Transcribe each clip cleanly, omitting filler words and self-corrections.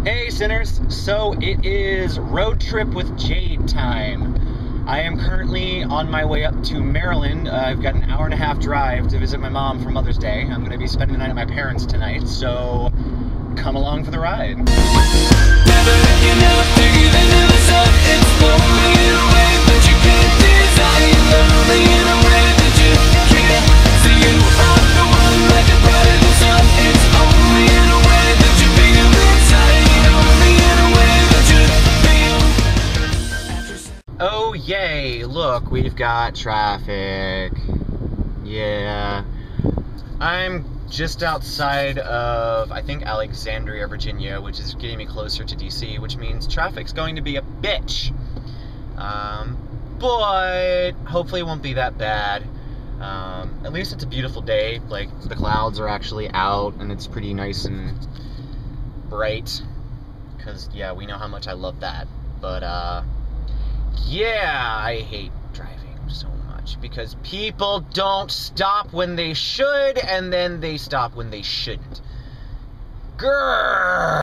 Hey sinners, so it is road trip with Jade time. I am currently on my way up to Maryland. I've got an hour-and-a-half drive to visit my mom for Mother's Day. I'm going to be spending the night at my parents' tonight, so come along for the ride. Oh yay, look, we've got traffic. Yeah. I'm just outside of, I think, Alexandria, Virginia, which is getting me closer to DC, which means traffic's going to be a bitch. But hopefully it won't be that bad. At least it's a beautiful day. Like, the clouds are actually out, and it's pretty nice and bright. Because, yeah, we know how much I love that. But, yeah, I hate driving so much because people don't stop when they should, and then they stop when they shouldn't. Grrr!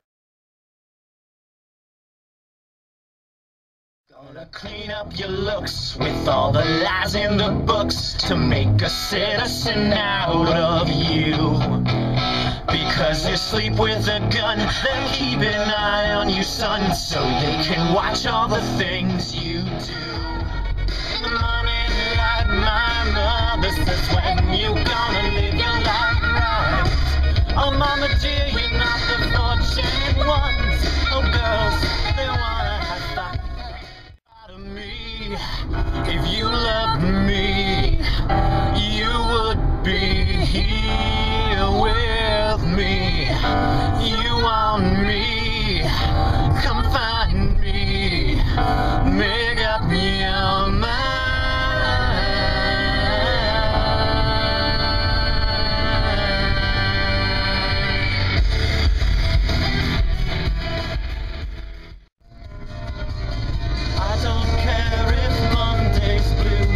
Gonna clean up your looks with all the lies in the books to make a citizen out of you. Because you sleep with a gun, then keep an eye on you, son, so they can watch all the things you do. The money like my mother says, when you gonna live your life right? Oh mama dear, you're not the fortunate ones. Oh girls, they wanna have fun out of me. If you loved me, you would be here with me. You want me, come find me, make up your mind. I don't care if Monday's blue,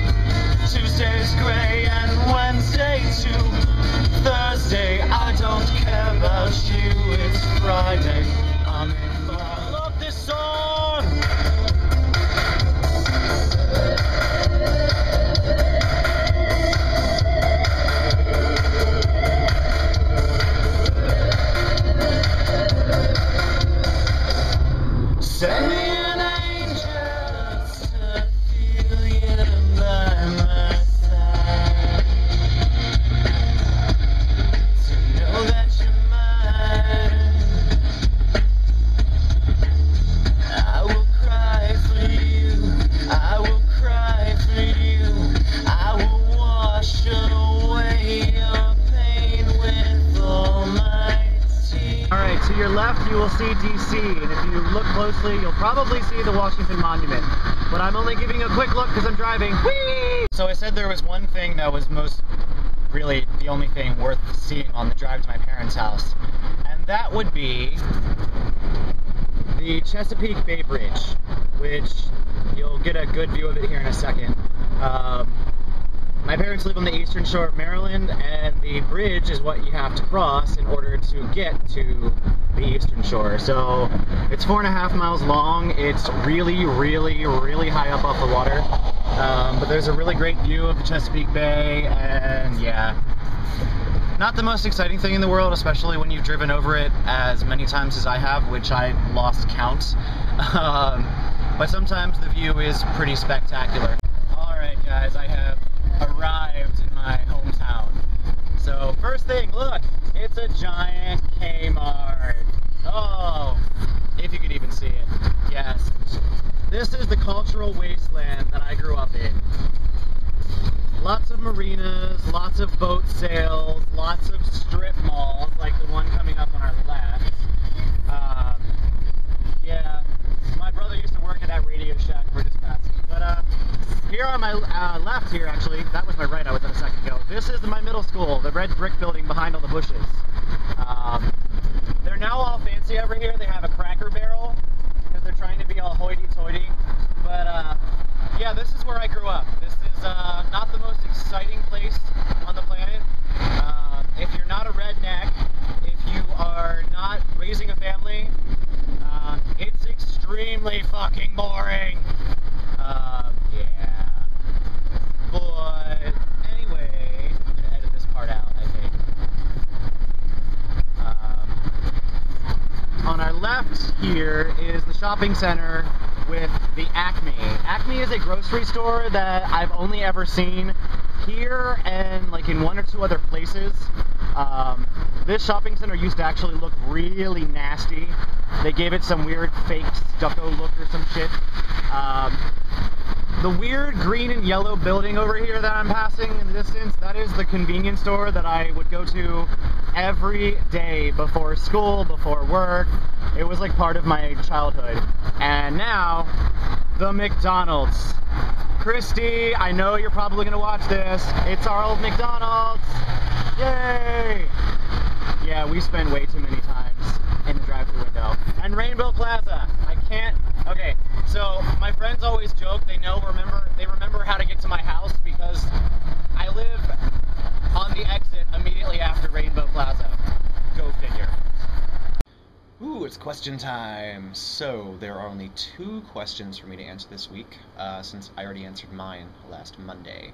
Tuesday's gray, and Wednesday too. Thursday, I don't care about you, it's Friday. I'm in for I love this song! Send me an angel to feel you by my side, to know that you're mine. I will cry for you, I will cry for you, I will wash away your pain with all my tears. Alright, to your left you will see DC, and if you look closely you'll probably see the Washington Monument. But I'm only giving a quick look because I'm driving. Whee! So I said there was one thing that was really the only thing worth seeing on the drive to my parents' house, and that would be the Chesapeake Bay Bridge, which you'll get a good view of it here in a second. My parents live on the eastern shore of Maryland, and the bridge is what you have to cross in order to get to the eastern shore. So it's 4.5 miles long. It's really, really, really high up off the water. But there's a really great view of the Chesapeake Bay, and yeah. Not the most exciting thing in the world, especially when you've driven over it as many times as I have, which I lost count. But sometimes the view is pretty spectacular. Alright guys, I have arrived in my hometown. So first thing, look, it's a giant Kmart. Oh, if you could even see it. Yes. This is the cultural wasteland that I grew up in. Lots of marinas, lots of boat sales, lots of strip malls, like the one coming up on our left. Yeah, my brother used to work at that Radio Shack we're just passing. But here on my left here, actually, that was my right, I was at a second ago. This is my middle school, the red brick building behind all the bushes. They're now all fancy over here. They have a Cracker Barrel because they're trying to be all hoity-toity. But yeah, this is where I grew up. This is not the most exciting place on the planet. If you're not a redneck, if you are not raising a family, extremely fucking boring. Yeah. But anyway, I'm gonna edit this part out, I think. On our left here is the shopping center with the Acme. Acme is a grocery store that I've only ever seen here and like in one or two other places. This shopping center used to actually look really nasty. They gave it some weird fake stucco look or some shit. The weird green and yellow building over here that I'm passing in the distance, that is the convenience store that I would go to every day before school, before work. It was like part of my childhood. And now, the McDonald's. Christy, I know you're probably gonna watch this. It's our old McDonald's. Yay! Yeah, we spend way too many times in the drive-thru window. And Rainbow Plaza. I can't. Okay, so my friends always joke they remember how to get to my house because I live on the exit immediately after Rainbow Plaza. Go figure. Ooh, it's question time. So there are only 2 questions for me to answer this week, since I already answered mine last Monday.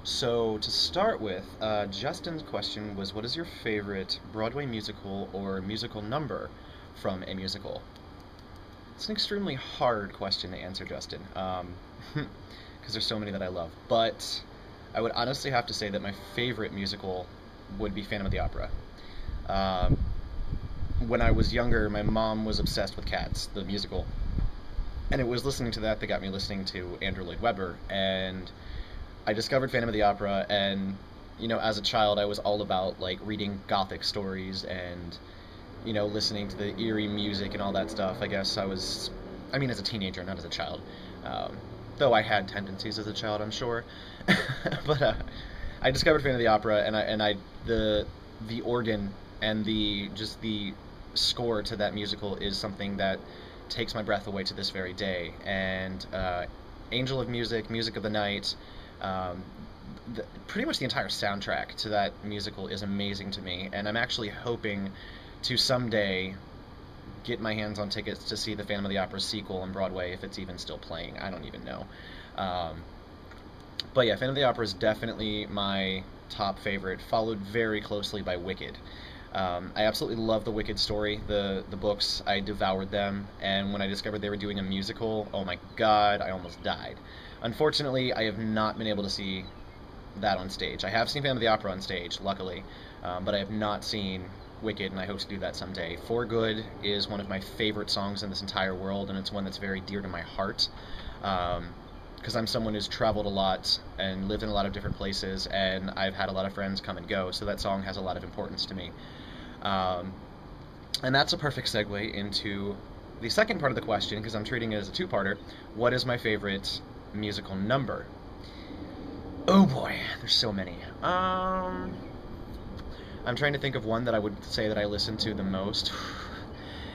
So to start with, Justin's question was, what is your favorite Broadway musical or musical number from a musical? It's an extremely hard question to answer, Justin, because there's so many that I love. But I would honestly have to say that my favorite musical would be Phantom of the Opera. When I was younger, my mom was obsessed with Cats, the musical. And it was listening to that got me listening to Andrew Lloyd Webber. And I discovered Phantom of the Opera, and, you know, as a child, I was all about, like, reading Gothic stories and, you know, listening to the eerie music and all that stuff. I guess as a teenager, not as a child. Though I had tendencies as a child, I'm sure. But I discovered Phantom of the Opera, and the organ and the score to that musical is something that takes my breath away to this very day. And Angel of Music, Music of the Night, pretty much the entire soundtrack to that musical is amazing to me, and I'm actually hoping to someday get my hands on tickets to see the Phantom of the Opera sequel on Broadway, if it's even still playing. I don't even know. But yeah, Phantom of the Opera is definitely my top favorite, followed very closely by Wicked. I absolutely love the Wicked story, the books. I devoured them, and when I discovered they were doing a musical, oh my god, I almost died. Unfortunately, I have not been able to see that on stage. I have seen Phantom of the Opera on stage, luckily, but I have not seen Wicked, and I hope to do that someday. For Good is one of my favorite songs in this entire world, and it's one that's very dear to my heart, because I'm someone who's traveled a lot and lived in a lot of different places, and I've had a lot of friends come and go, so that song has a lot of importance to me. And that's a perfect segue into the second part of the question, because I'm treating it as a two-parter. What is my favorite musical number? Oh boy, there's so many. I'm trying to think of one that I would say that I listen to the most.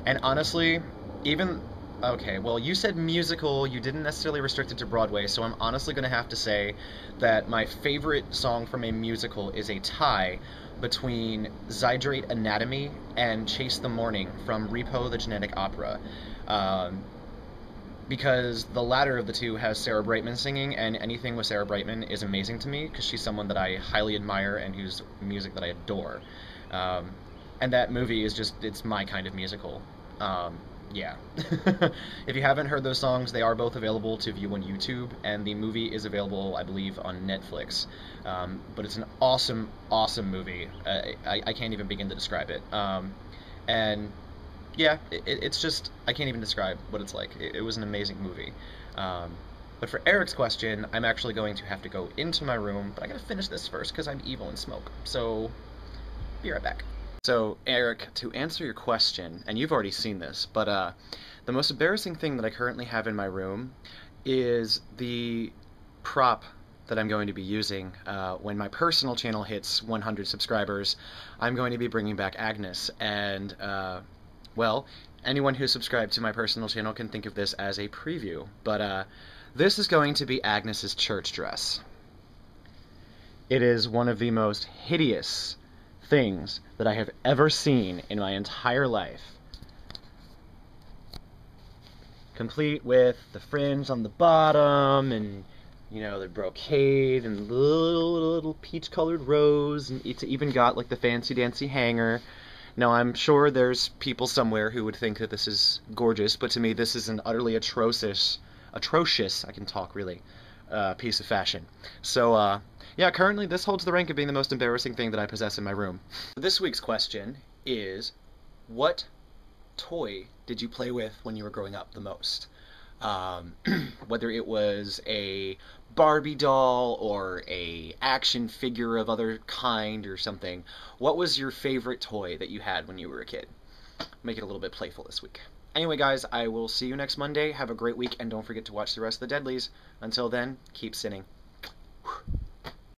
And honestly, okay, well, you said musical, you didn't necessarily restrict it to Broadway, so I'm honestly going to have to say that my favorite song from a musical is a tie between Zydrate Anatomy and Chase the Morning from Repo the Genetic Opera. Because the latter of the two has Sarah Brightman singing, and anything with Sarah Brightman is amazing to me, because she's someone that I highly admire and whose music that I adore. And that movie is just, it's my kind of musical. Yeah. If you haven't heard those songs, they are both available to view on YouTube, and the movie is available, I believe, on Netflix. But it's an awesome, awesome movie. I can't even begin to describe it. And yeah, it's just, I can't even describe what it's like. It was an amazing movie. But for Eric's question, I'm actually going to have to go into my room, but I gotta finish this first because I'm evil and smoke. So, be right back. So, Eric, to answer your question, and you've already seen this, but the most embarrassing thing that I currently have in my room is the prop that I'm going to be using when my personal channel hits 100 subscribers. I'm going to be bringing back Agnes, and well, anyone who's subscribed to my personal channel can think of this as a preview, but this is going to be Agnes's church dress. It is one of the most hideous things that I have ever seen in my entire life. complete with the fringe on the bottom and, you know, the brocade and little peach-colored rose, and it's even got like the fancy-dancy hanger. Now, I'm sure there's people somewhere who would think that this is gorgeous, but to me this is an utterly atrocious, I can talk really, piece of fashion. So, yeah, currently this holds the rank of being the most embarrassing thing that I possess in my room. This week's question is, what toy did you play with when you were growing up the most? Whether it was a Barbie doll or a action figure of other kind or something, what was your favorite toy that you had when you were a kid? Make it a little bit playful this week. Anyway, guys, I will see you next Monday. Have a great week, and don't forget to watch the rest of the Deadlies. Until then, keep sinning.